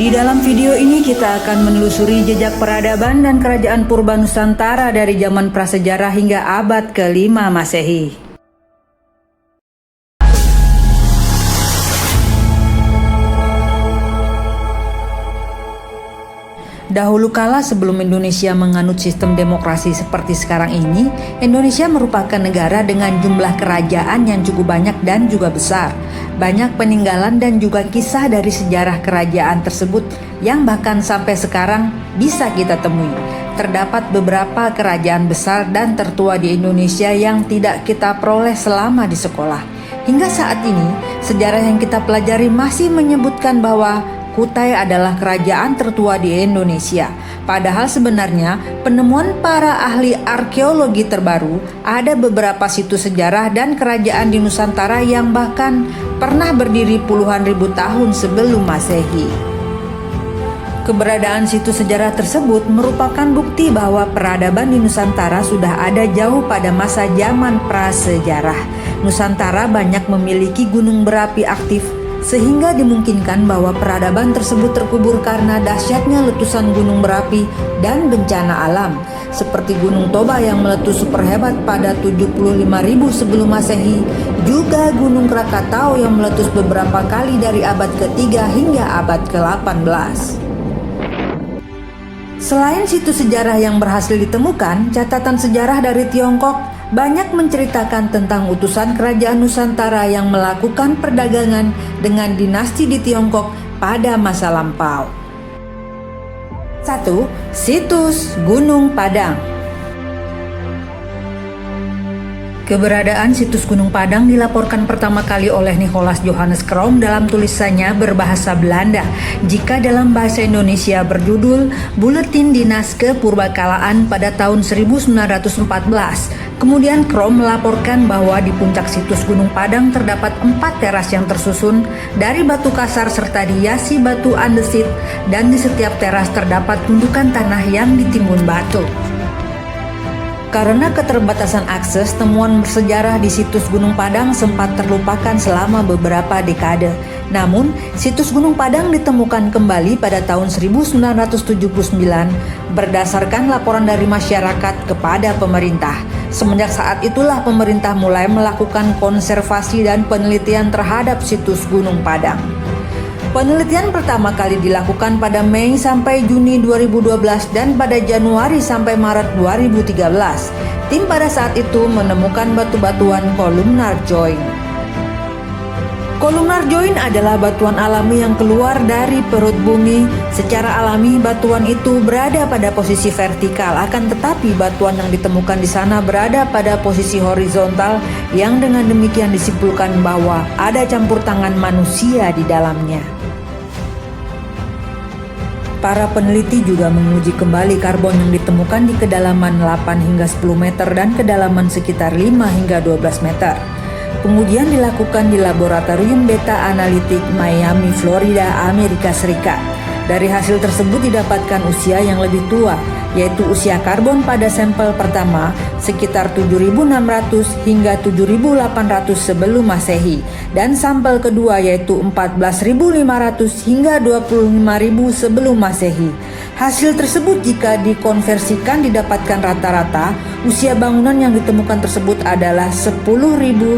Di dalam video ini kita akan menelusuri jejak peradaban dan kerajaan purba Nusantara dari zaman prasejarah hingga abad ke-5 Masehi. Dahulu kala sebelum Indonesia menganut sistem demokrasi seperti sekarang ini, Indonesia merupakan negara dengan jumlah kerajaan yang cukup banyak dan juga besar. Banyak peninggalan dan juga kisah dari sejarah kerajaan tersebut yang bahkan sampai sekarang bisa kita temui. Terdapat beberapa kerajaan besar dan tertua di Indonesia yang tidak kita peroleh selama di sekolah. Hingga saat ini, sejarah yang kita pelajari masih menyebutkan bahwa Kutai adalah kerajaan tertua di Indonesia. Padahal sebenarnya penemuan para ahli arkeologi terbaru ada beberapa situs sejarah dan kerajaan di Nusantara yang bahkan pernah berdiri puluhan ribu tahun sebelum Masehi. Keberadaan situs sejarah tersebut merupakan bukti bahwa peradaban di Nusantara sudah ada jauh pada masa zaman prasejarah. Nusantara banyak memiliki gunung berapi aktif sehingga dimungkinkan bahwa peradaban tersebut terkubur karena dahsyatnya letusan gunung berapi dan bencana alam seperti Gunung Toba yang meletus super hebat pada 75.000 sebelum Masehi, juga Gunung Krakatau yang meletus beberapa kali dari abad ke-3 hingga abad ke-18. Selain situs sejarah yang berhasil ditemukan, catatan sejarah dari Tiongkok banyak menceritakan tentang utusan kerajaan Nusantara yang melakukan perdagangan dengan dinasti di Tiongkok pada masa lampau. 1. Situs Gunung Padang. Keberadaan situs Gunung Padang dilaporkan pertama kali oleh Nicolaas Johannes Crom dalam tulisannya berbahasa Belanda. Jika dalam bahasa Indonesia berjudul Buletin Dinas Kepurbakalaan pada tahun 1914. Kemudian Crom melaporkan bahwa di puncak situs Gunung Padang terdapat 4 teras yang tersusun dari batu kasar serta dihiasi batu andesit, dan di setiap teras terdapat gundukan tanah yang ditimbun batu. Karena keterbatasan akses, temuan bersejarah di situs Gunung Padang sempat terlupakan selama beberapa dekade. Namun, situs Gunung Padang ditemukan kembali pada tahun 1979 berdasarkan laporan dari masyarakat kepada pemerintah. Semenjak saat itulah pemerintah mulai melakukan konservasi dan penelitian terhadap situs Gunung Padang. Penelitian pertama kali dilakukan pada Mei sampai Juni 2012 dan pada Januari sampai Maret 2013. Tim pada saat itu menemukan batu-batuan columnar joint. Columnar joint adalah batuan alami yang keluar dari perut bumi. Secara alami batuan itu berada pada posisi vertikal, akan tetapi batuan yang ditemukan di sana berada pada posisi horizontal, yang dengan demikian disimpulkan bahwa ada campur tangan manusia di dalamnya. Para peneliti juga menguji kembali karbon yang ditemukan di kedalaman 8 hingga 10 meter dan kedalaman sekitar 5 hingga 12 meter. Pengujian dilakukan di Laboratorium Beta Analytic Miami, Florida, Amerika Serikat. Dari hasil tersebut didapatkan usia yang lebih tua, yaitu usia karbon pada sampel pertama sekitar 7.600 hingga 7.800 sebelum Masehi, dan sampel kedua yaitu 14.500 hingga 25.000 sebelum Masehi. Hasil tersebut jika dikonversikan didapatkan rata-rata usia bangunan yang ditemukan tersebut adalah 10.000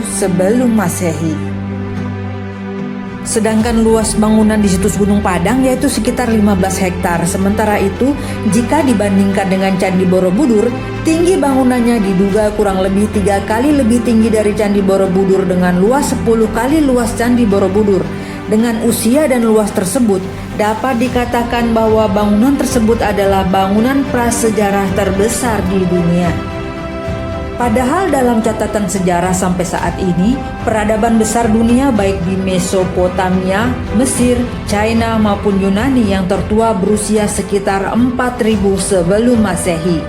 sebelum Masehi. Sedangkan luas bangunan di situs Gunung Padang yaitu sekitar 15 hektar. Sementara itu, jika dibandingkan dengan Candi Borobudur, tinggi bangunannya diduga kurang lebih 3 kali lebih tinggi dari Candi Borobudur dengan luas 10 kali luas Candi Borobudur. Dengan usia dan luas tersebut, dapat dikatakan bahwa bangunan tersebut adalah bangunan prasejarah terbesar di dunia. Padahal dalam catatan sejarah sampai saat ini, peradaban besar dunia baik di Mesopotamia, Mesir, China maupun Yunani yang tertua berusia sekitar 4.000 sebelum Masehi.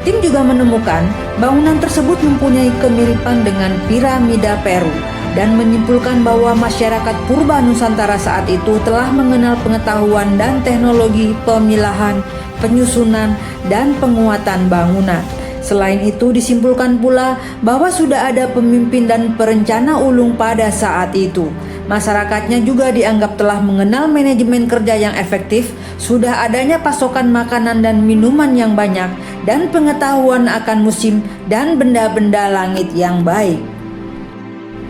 Tim juga menemukan bangunan tersebut mempunyai kemiripan dengan piramida Peru dan menyimpulkan bahwa masyarakat purba Nusantara saat itu telah mengenal pengetahuan dan teknologi pemilahan, penyusunan, dan penguatan bangunan. Selain itu disimpulkan pula bahwa sudah ada pemimpin dan perencana ulung pada saat itu. Masyarakatnya juga dianggap telah mengenal manajemen kerja yang efektif, sudah adanya pasokan makanan dan minuman yang banyak, dan pengetahuan akan musim dan benda-benda langit yang baik.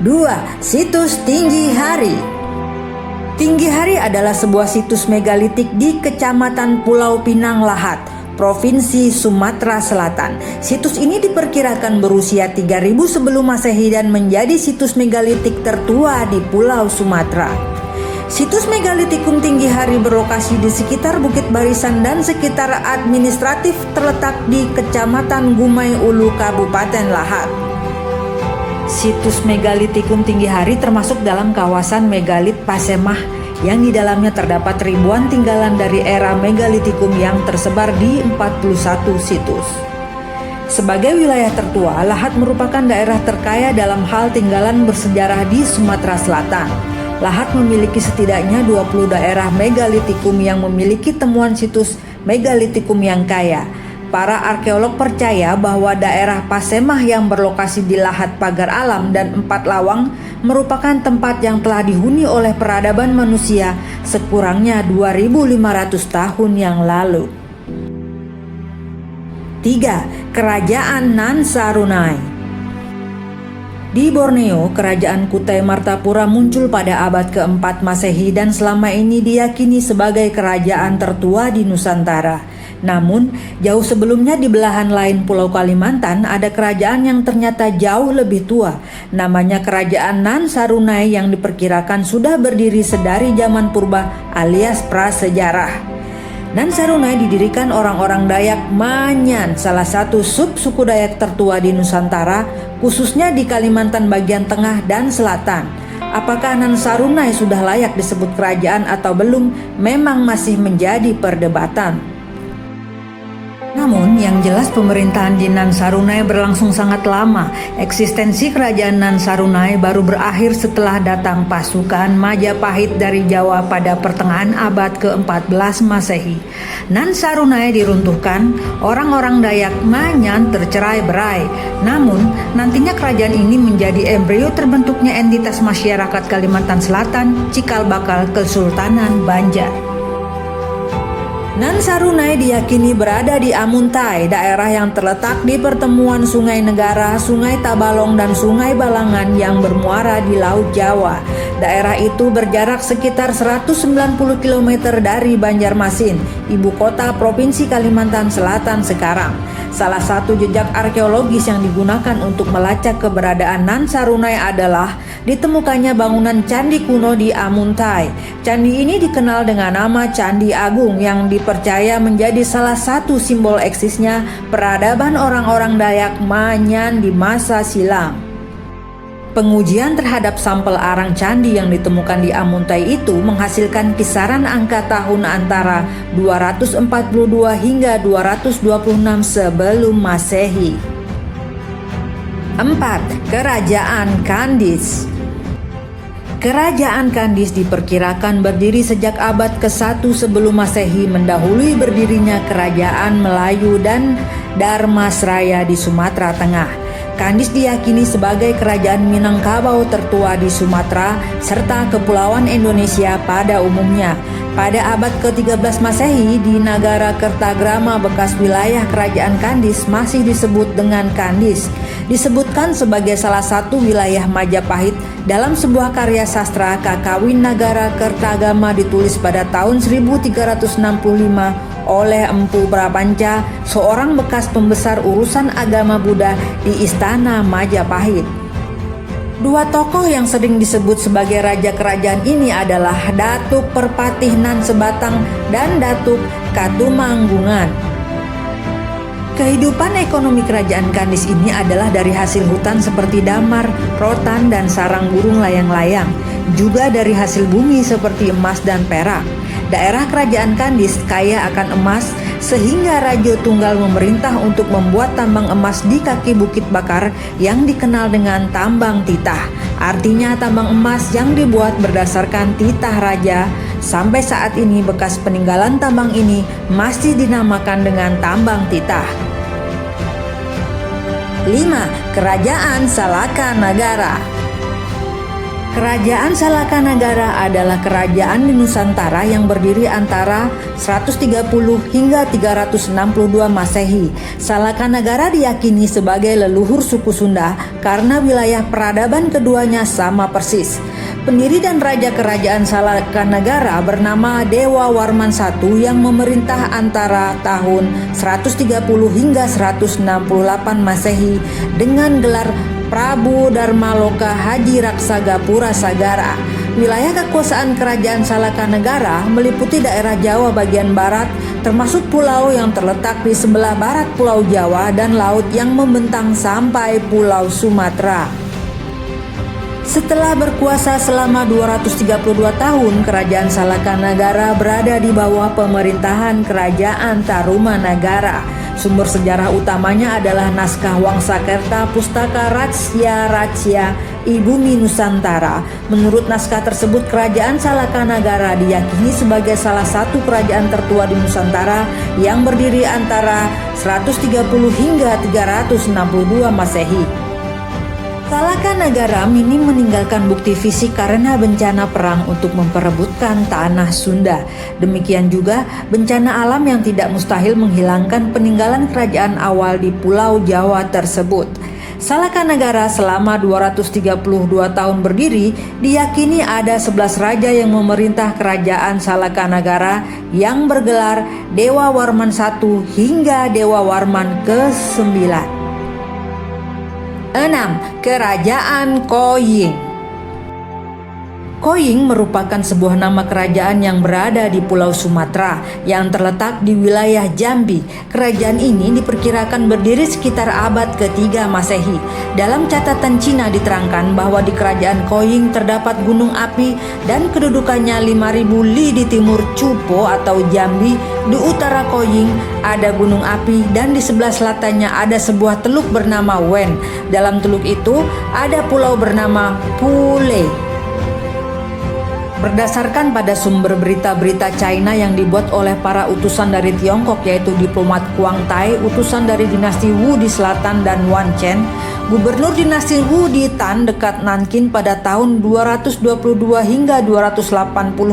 2. Situs Tinggi Hari. Tinggi Hari adalah sebuah situs megalitik di Kecamatan Pulau Pinang Lahat, Provinsi Sumatera Selatan. Situs ini diperkirakan berusia 3000 sebelum Masehi dan menjadi situs megalitik tertua di Pulau Sumatera. Situs megalitikum Tinggi Hari berlokasi di sekitar Bukit Barisan dan sekitar administratif, terletak di Kecamatan Gumai Ulu, Kabupaten Lahat. Situs megalitikum Tinggi Hari termasuk dalam kawasan megalit Pasemah yang di dalamnya terdapat ribuan tinggalan dari era megalitikum yang tersebar di 41 situs. Sebagai wilayah tertua, Lahat merupakan daerah terkaya dalam hal tinggalan bersejarah di Sumatera Selatan. Lahat memiliki setidaknya 20 daerah megalitikum yang memiliki temuan situs megalitikum yang kaya. Para arkeolog percaya bahwa daerah Pasemah yang berlokasi di Lahat Pagar Alam dan Empat Lawang merupakan tempat yang telah dihuni oleh peradaban manusia sekurangnya 2500 tahun yang lalu. 3. Kerajaan Nan Sarunai. Di Borneo, kerajaan Kutai Martapura muncul pada abad ke-4 Masehi dan selama ini diyakini sebagai kerajaan tertua di Nusantara. Namun, jauh sebelumnya di belahan lain Pulau Kalimantan ada kerajaan yang ternyata jauh lebih tua. Namanya Kerajaan Nan Sarunai yang diperkirakan sudah berdiri sedari zaman purba alias prasejarah. Nan Sarunai didirikan orang-orang Dayak Manyan, salah satu sub-suku Dayak tertua di Nusantara, khususnya di Kalimantan bagian tengah dan selatan. Apakah Nan Sarunai sudah layak disebut kerajaan atau belum memang masih menjadi perdebatan. Namun yang jelas pemerintahan di Nan Sarunai berlangsung sangat lama. Eksistensi kerajaan Nan Sarunai baru berakhir setelah datang pasukan Majapahit dari Jawa pada pertengahan abad ke-14 Masehi. Nan Sarunai diruntuhkan, orang-orang Dayak Manyan tercerai-berai. Namun nantinya kerajaan ini menjadi embrio terbentuknya entitas masyarakat Kalimantan Selatan, cikal bakal Kesultanan Banjar. Nan Sarunai diyakini berada di Amuntai, daerah yang terletak di pertemuan Sungai Negara, Sungai Tabalong, dan Sungai Balangan yang bermuara di Laut Jawa. Daerah itu berjarak sekitar 190 km dari Banjarmasin, ibu kota Provinsi Kalimantan Selatan sekarang. Salah satu jejak arkeologis yang digunakan untuk melacak keberadaan Nan Sarunai adalah ditemukannya bangunan candi kuno di Amuntai. Candi ini dikenal dengan nama Candi Agung yang dipercaya menjadi salah satu simbol eksisnya peradaban orang-orang Dayak Manyan di masa silam. Pengujian terhadap sampel arang candi yang ditemukan di Amuntai itu menghasilkan kisaran angka tahun antara 242 hingga 226 sebelum Masehi. 4. Kerajaan Kandis. Kerajaan Kandis diperkirakan berdiri sejak abad ke-1 sebelum Masehi, mendahului berdirinya Kerajaan Melayu dan Dharmasraya di Sumatera Tengah. Kandis diyakini sebagai kerajaan Minangkabau tertua di Sumatera serta Kepulauan Indonesia pada umumnya. Pada abad ke-13 Masehi di Nagara Kertagrama bekas wilayah kerajaan Kandis masih disebut dengan Kandis. Disebutkan sebagai salah satu wilayah Majapahit dalam sebuah karya sastra Kakawin Nagara Kertagama ditulis pada tahun 1365 oleh Empu Prapanca, seorang bekas pembesar urusan agama Buddha di Istana Majapahit. Dua tokoh yang sering disebut sebagai raja kerajaan ini adalah Datuk Perpatih Nan Sebatang dan Datuk Katumanggungan. Kehidupan ekonomi kerajaan Kandis ini adalah dari hasil hutan seperti damar, rotan, dan sarang burung layang-layang, juga dari hasil bumi seperti emas dan perak. Daerah kerajaan Kandis kaya akan emas sehingga Raja Tunggal memerintah untuk membuat tambang emas di kaki Bukit Bakar yang dikenal dengan tambang titah. Artinya tambang emas yang dibuat berdasarkan titah raja. Sampai saat ini bekas peninggalan tambang ini masih dinamakan dengan tambang titah. 5. Kerajaan Salakanagara. Kerajaan Salakanagara adalah kerajaan di Nusantara yang berdiri antara 130 hingga 362 Masehi. Salakanagara diyakini sebagai leluhur suku Sunda karena wilayah peradaban keduanya sama persis. Pendiri dan raja kerajaan Salakanagara bernama Dewa Warman I yang memerintah antara tahun 130 hingga 168 Masehi dengan gelar Prabu Darmaloka Haji Raksagapura Sagara. Wilayah kekuasaan kerajaan Salakanagara meliputi daerah Jawa bagian barat, termasuk pulau yang terletak di sebelah barat Pulau Jawa dan laut yang membentang sampai Pulau Sumatera. Setelah berkuasa selama 232 tahun, kerajaan Salakanagara berada di bawah pemerintahan kerajaan Tarumanagara. Sumber sejarah utamanya adalah naskah Wangsakerta Pustaka Ratsya Ibumi Nusantara. Menurut naskah tersebut, kerajaan Salakanagara diyakini sebagai salah satu kerajaan tertua di Nusantara yang berdiri antara 130 hingga 362 Masehi. Salakanagara minim meninggalkan bukti fisik karena bencana perang untuk memperebutkan tanah Sunda. Demikian juga bencana alam yang tidak mustahil menghilangkan peninggalan kerajaan awal di Pulau Jawa tersebut. Salakanagara selama 232 tahun berdiri, diyakini ada 11 raja yang memerintah kerajaan Salakanagara yang bergelar Dewa Warman I hingga Dewa Warman ke-9. 6. Kerajaan Koying. Koying merupakan sebuah nama kerajaan yang berada di Pulau Sumatera yang terletak di wilayah Jambi. Kerajaan ini diperkirakan berdiri sekitar abad ke-3 Masehi. Dalam catatan Cina diterangkan bahwa di kerajaan Koying terdapat gunung api dan kedudukannya 5.000 li di timur Cupo atau Jambi. Di utara Koying ada gunung api dan di sebelah selatannya ada sebuah teluk bernama Wen. Dalam teluk itu ada pulau bernama Pule. Berdasarkan pada sumber berita-berita China yang dibuat oleh para utusan dari Tiongkok, yaitu diplomat Kuang Tai, utusan dari dinasti Wu di selatan, dan Wan Chen, gubernur dinasti Wu di Tan dekat Nankin pada tahun 222 hingga 280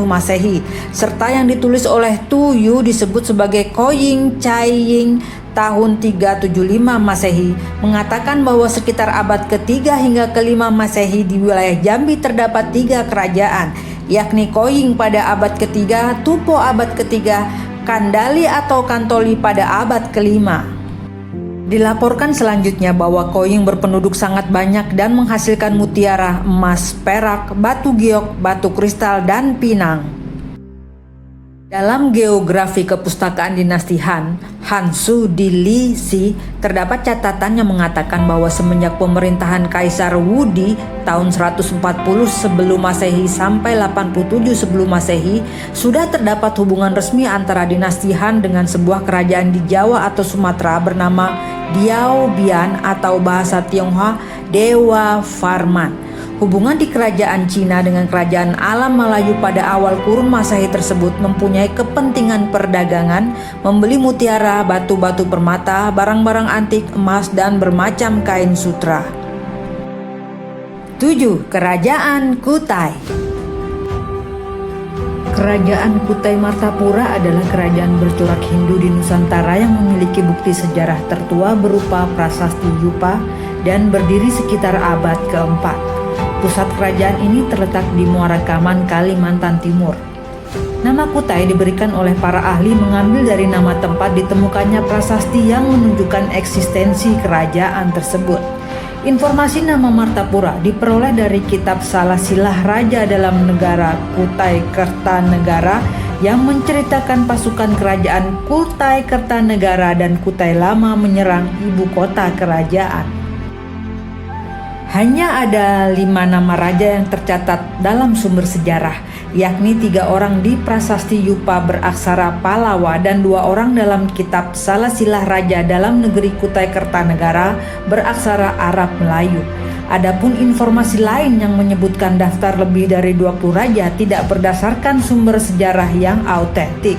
Masehi, serta yang ditulis oleh Tu Yu disebut sebagai Koying Caiying tahun 375 Masehi, mengatakan bahwa sekitar abad ke-3 hingga ke-5 Masehi di wilayah Jambi terdapat 3 kerajaan, yakni Koying pada abad ke-3, Tupo abad ke-3, Kandali atau Kantoli pada abad ke-5. Dilaporkan selanjutnya bahwa Koying berpenduduk sangat banyak dan menghasilkan mutiara, emas, perak, batu giok, batu kristal, dan pinang. Dalam geografi kepustakaan dinasti Han, Hansu di Li Si, terdapat catatan yang mengatakan bahwa semenjak pemerintahan Kaisar Wu di tahun 140 sebelum Masehi sampai 87 sebelum Masehi, sudah terdapat hubungan resmi antara dinasti Han dengan sebuah kerajaan di Jawa atau Sumatera bernama Diao Bian atau bahasa Tionghoa Dewa Varman. Hubungan di kerajaan Cina dengan kerajaan alam Melayu pada awal kurun Masehi tersebut mempunyai kepentingan perdagangan, membeli mutiara, batu-batu permata, barang-barang antik, emas, dan bermacam kain sutra. 7. Kerajaan Kutai. Kerajaan Kutai Martapura adalah kerajaan bercorak Hindu di Nusantara yang memiliki bukti sejarah tertua berupa prasasti Yupa dan berdiri sekitar abad ke-4. Pusat kerajaan ini terletak di Muara Kaman, Kalimantan Timur. Nama Kutai diberikan oleh para ahli mengambil dari nama tempat ditemukannya prasasti yang menunjukkan eksistensi kerajaan tersebut. Informasi nama Martapura diperoleh dari kitab Salasilah Raja dalam Negara Kutai Kertanegara yang menceritakan pasukan kerajaan Kutai Kertanegara dan Kutai Lama menyerang ibu kota kerajaan. Hanya ada 5 nama raja yang tercatat dalam sumber sejarah, yakni 3 orang di prasasti Yupa beraksara Palawa dan 2 orang dalam kitab Salasilah Raja dalam negeri Kutai Kertanegara beraksara Arab Melayu. Adapun informasi lain yang menyebutkan daftar lebih dari 20 raja tidak berdasarkan sumber sejarah yang autentik.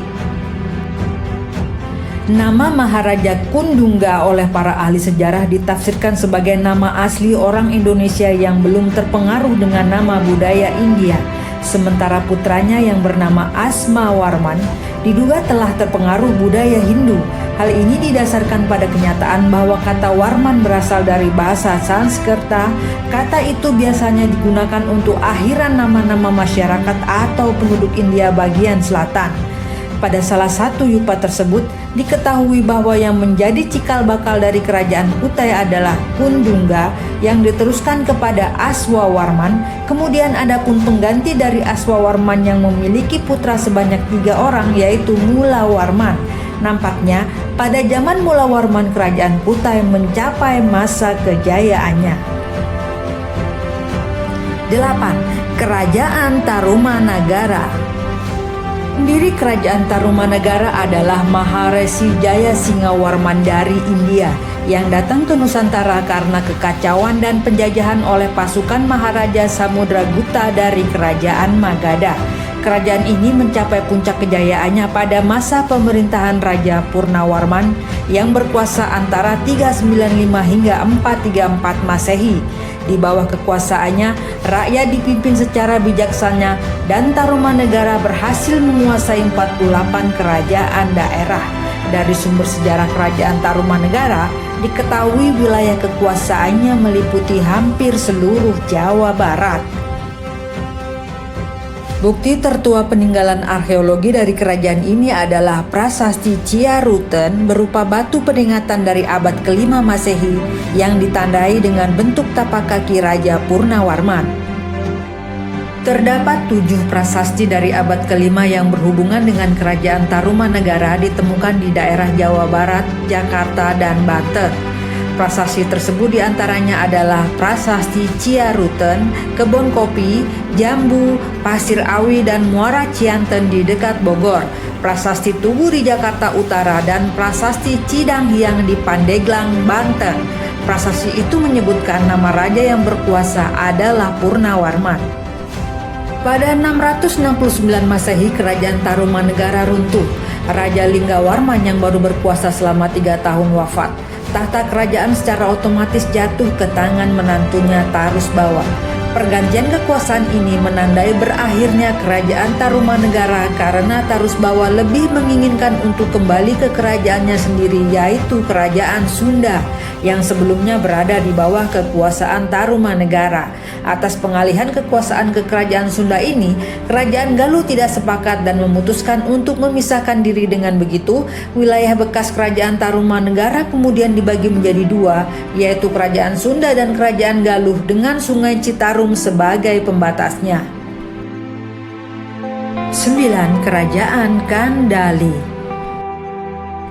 Nama Maharaja Kundungga oleh para ahli sejarah ditafsirkan sebagai nama asli orang Indonesia yang belum terpengaruh dengan nama budaya India. Sementara putranya yang bernama Asmawarman diduga telah terpengaruh budaya Hindu. Hal ini didasarkan pada kenyataan bahwa kata Warman berasal dari bahasa Sanskerta. Kata itu biasanya digunakan untuk akhiran nama-nama masyarakat atau penduduk India bagian selatan. Pada salah satu yupa tersebut diketahui bahwa yang menjadi cikal bakal dari kerajaan Kutai adalah Kundungga yang diteruskan kepada Aswawarman. Kemudian ada pun pengganti dari Aswawarman yang memiliki putra sebanyak 3 orang, yaitu Mulawarman. Nampaknya pada zaman Mulawarman kerajaan Kutai mencapai masa kejayaannya. 8. Kerajaan Tarumanagara. Pendiri kerajaan Tarumanagara adalah Maharesi Jayasinghawarman dari India yang datang ke Nusantara karena kekacauan dan penjajahan oleh pasukan Maharaja Samudragupta dari kerajaan Magadha. Kerajaan ini mencapai puncak kejayaannya pada masa pemerintahan Raja Purnawarman yang berkuasa antara 395 hingga 434 Masehi. Di bawah kekuasaannya, rakyat dipimpin secara bijaksana dan Tarumanegara berhasil menguasai 48 kerajaan daerah. Dari sumber sejarah kerajaan Tarumanegara, diketahui wilayah kekuasaannya meliputi hampir seluruh Jawa Barat. Bukti tertua peninggalan arkeologi dari kerajaan ini adalah prasasti Ciaruten berupa batu peningatan dari abad ke-5 Masehi yang ditandai dengan bentuk tapak kaki Raja Purnawarman. Terdapat 7 prasasti dari abad ke-5 yang berhubungan dengan kerajaan Tarumanegara ditemukan di daerah Jawa Barat, Jakarta, dan Banten. Prasasti tersebut diantaranya adalah prasasti Ciaruten, kebun kopi, jambu, pasir awi, dan muara Cianten di dekat Bogor, prasasti Tugu di Jakarta Utara, dan prasasti Cidanghiang di Pandeglang, Banten. Prasasti itu menyebutkan nama raja yang berkuasa adalah Purnawarman. Pada 669 Masehi, kerajaan Tarumanegara runtuh. Raja Linggawarman yang baru berkuasa selama 3 tahun wafat. Tahta kerajaan secara otomatis jatuh ke tangan menantunya Tarusbawa. Pergantian kekuasaan ini menandai berakhirnya kerajaan Tarumanegara karena Tarusbawa lebih menginginkan untuk kembali ke kerajaannya sendiri, yaitu kerajaan Sunda yang sebelumnya berada di bawah kekuasaan Tarumanegara. Atas pengalihan kekuasaan ke kerajaan Sunda ini, kerajaan Galuh tidak sepakat dan memutuskan untuk memisahkan diri. Dengan begitu, wilayah bekas kerajaan Tarumanegara kemudian dibagi menjadi 2, yaitu kerajaan Sunda dan kerajaan Galuh dengan Sungai Citarum sebagai pembatasnya. 9. Kerajaan Kandali.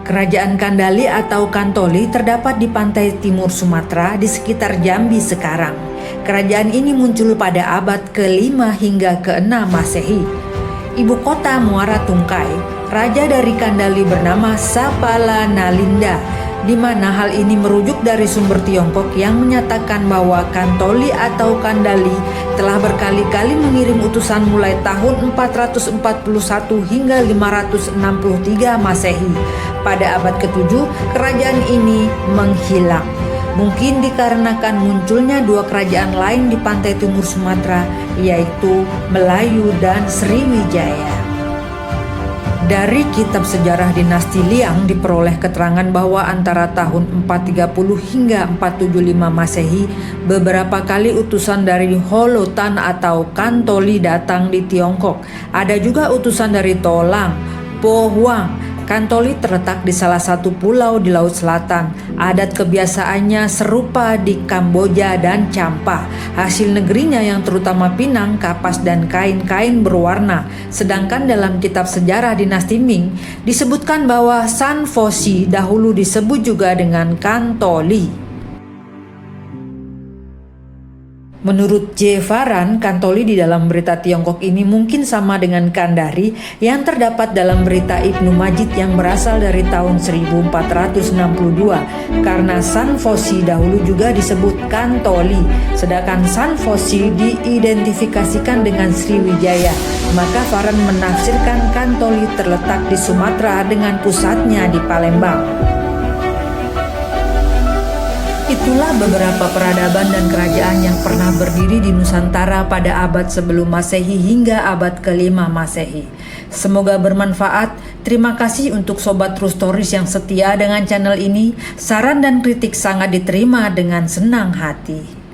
Kerajaan Kandali atau Kantoli terdapat di pantai timur Sumatera di sekitar Jambi sekarang. Kerajaan ini muncul pada abad ke-5 hingga ke-6 Masehi. Ibu kota Muara Tungkai, raja dari Kandali bernama Sapala Nalinda, di mana hal ini merujuk dari sumber Tiongkok yang menyatakan bahwa Kantoli atau Kandali telah berkali-kali mengirim utusan mulai tahun 441 hingga 563 Masehi. Pada abad ke-7, kerajaan ini menghilang. Mungkin dikarenakan munculnya 2 kerajaan lain di pantai timur Sumatera, yaitu Melayu dan Sriwijaya. Dari kitab sejarah dinasti Liang diperoleh keterangan bahwa antara tahun 430 hingga 475 Masehi, beberapa kali utusan dari Holotan atau Kantoli datang di Tiongkok. Ada juga utusan dari Tolang, Po Huang. Kantoli terletak di salah satu pulau di Laut Selatan. Adat kebiasaannya serupa di Kamboja dan Champa. Hasil negerinya yang terutama pinang, kapas, dan kain-kain berwarna. Sedangkan dalam kitab sejarah dinasti Ming disebutkan bahwa San Fosi dahulu disebut juga dengan Kantoli. Menurut J. Faran, Kantoli di dalam berita Tiongkok ini mungkin sama dengan Kandari yang terdapat dalam berita Ibnu Majid yang berasal dari tahun 1462, karena San Fosi dahulu juga disebut Kantoli, sedangkan San Fosi diidentifikasikan dengan Sriwijaya. Maka Faran menafsirkan Kantoli terletak di Sumatera dengan pusatnya di Palembang. Itulah beberapa peradaban dan kerajaan yang pernah berdiri di Nusantara pada abad sebelum Masehi hingga abad ke-5 Masehi. Semoga bermanfaat. Terima kasih untuk Sobat True Stories yang setia dengan channel ini. Saran dan kritik sangat diterima dengan senang hati.